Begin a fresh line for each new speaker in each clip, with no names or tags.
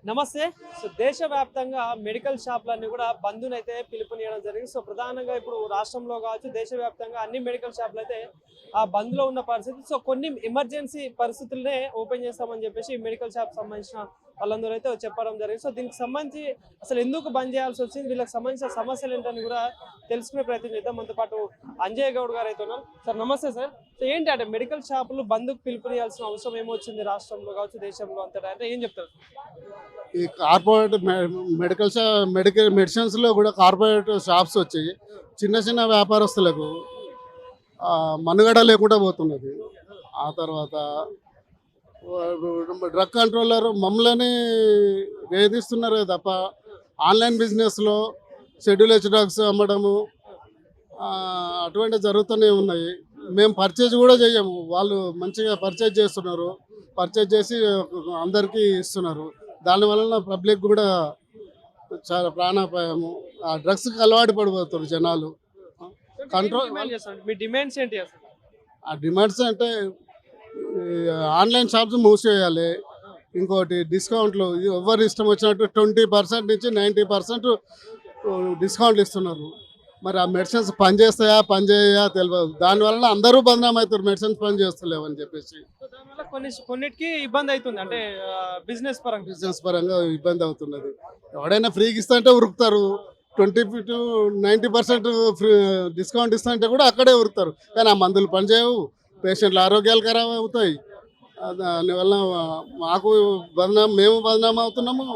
నమస్తే. దేశవ్యాప్తంగా మెడికల్ షాపులన్నీ కూడా బంద్‌నైతే పిలుపునియడం జరిగింది. ప్రధానంగా ఇప్పుడు రాష్ట్రంలో కావచ్చు, దేశవ్యాప్తంగా అన్ని మెడికల్ షాపులు అయితే బంద్‌లో ఉన్న పరిస్థితి. కొన్ని ఎమర్జెన్సీ పరిస్థితులనే ఓపెన్ చేస్తామని చెప్పేసి మెడికల్ షాప్ సంబంధించిన వాళ్ళందరూ అయితే చెప్పడం జరిగింది. దీనికి సంబంధించి అసలు ఎందుకు బంద్ చేయాల్సి వచ్చింది, వీళ్ళకి సంబంధించిన సమస్యలు ఏంటని కూడా తెలుసుకునే ప్రయత్నం చేద్దాం. మనతో పాటు అంజయ్ గౌడ్ గారు అయితే ఉన్నారు. సార్ నమస్తే సార్. ఏంటి అంటే మెడికల్ షాపులు బంద్‌కు పిలుపునియాల్సిన అవసరం ఏమొచ్చింది రాష్ట్రంలో కావచ్చు, దేశంలో అంతటా అంటే ఏం చెప్తారు?
ఈ కార్పొరేట్ మెడిసిన్స్లో కూడా కార్పొరేట్ షాప్స్ వచ్చి చిన్న చిన్న వ్యాపారస్తులకు మనుగడ లేకుండా పోతున్నది. ఆ తర్వాత డ్రగ్ కంట్రోలర్ మమ్మల్ని వేధిస్తున్నారు తప్ప ఆన్లైన్ బిజినెస్లో షెడ్యూల్ హెచ్ డ్రగ్స్ అమ్మడము అటువంటి జరుగుతూనే ఉన్నాయి. మేము పర్చేజ్ కూడా చేయము, వాళ్ళు మంచిగా పర్చేజ్ చేస్తున్నారు, పర్చేజ్ చేసి అందరికీ ఇస్తున్నారు. దానివల్ల పబ్లిక్ కూడా చాలా ప్రాణాపాయము. ఆ డ్రగ్స్కి అలవాటు పడిపోతారు జనాలు. కంట్రోల్
మీ డిమాండ్స్ ఏంటి అసలు?
ఆ డిమాండ్స్ అంటే ఆన్లైన్ షాప్స్ మూసేయాలి. ఇంకోటి డిస్కౌంట్లు ఎవరు ఇష్టం వచ్చినట్టు 20% నుంచి 90% డిస్కౌంట్లు ఇస్తున్నారు. మరి ఆ మెడిసిన్స్ పనిచేస్తాయా పనిచేయా తెలియదు. దానివల్ల అందరూ బదనాం అవుతారు, మెడిసిన్స్ పని చేస్తలేవని చెప్పేసి.
కొన్నిటికి ఇబ్బంది అవుతుంది, అంటే బిజినెస్
పరంగా ఇబ్బంది అవుతున్నది. ఎవడైనా ఫ్రీకి ఇస్తా అంటే ఉరుకుతారు, 20 to 90% ఫ్రీ డిస్కౌంట్ ఇస్తా అంటే కూడా అక్కడే ఉరుకుతారు. కానీ ఆ మందులు పనిచేయవు, పేషెంట్ల ఆరోగ్యాలు ఖరాబ్ అవుతాయి. దానివల్ల మాకు బదనాం, మేము బదనాం అవుతున్నాము,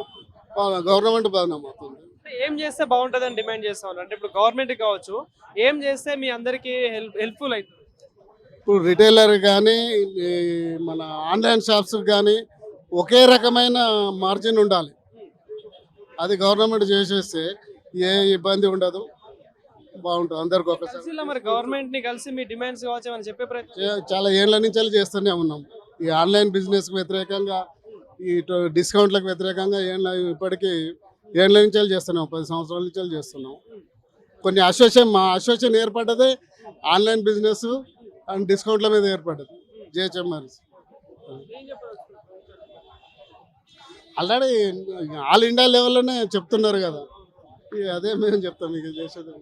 గవర్నమెంట్ బదనాం అవుతుంది.
ఏం చేస్తే బాగుంటుంది అని డిమాండ్ చేస్తాం అంటే ఇప్పుడు గవర్నమెంట్ కావచ్చు, ఏం చేస్తే మీ అందరికీ హెల్ప్ఫుల్ అవుతుంది?
ఇప్పుడు రిటైలర్ కానీ మన ఆన్లైన్ షాప్స్ కానీ ఒకే రకమైన మార్జిన్ ఉండాలి. అది గవర్నమెంట్ చేసేస్తే ఏ ఇబ్బంది ఉండదు, బాగుంటుంది అందరికి. ఒకసారి
మరి గవర్నమెంట్ ని కలిసి మీ డిమాండ్స్ కావచ్చు అని చెప్పే ప్రయత్నం
చాలా ఏళ్ల నుంచి చేస్తూనే ఉన్నాం. ఈ ఆన్లైన్ బిజినెస్కి వ్యతిరేకంగా, ఈ డిస్కౌంట్లకు వ్యతిరేకంగా ఇప్పటికీ ఏళ్ల నుంచి చేస్తున్నాం, 10 సంవత్సరాల నుంచి చేస్తున్నాం. కొన్ని మా అసోసియేషన్ ఏర్పడ్డదే ఆన్లైన్ బిజినెస్ అండ్ డిస్కౌంట్ల మీద ఏర్పడ్డది, జిహెచ్ఎంఆర్ఎస్. ఆల్రెడీ ఆల్ ఇండియా లెవెల్లోనే చెప్తున్నారు కదా, అదే మేము చెప్తాం మీకు చేసేది.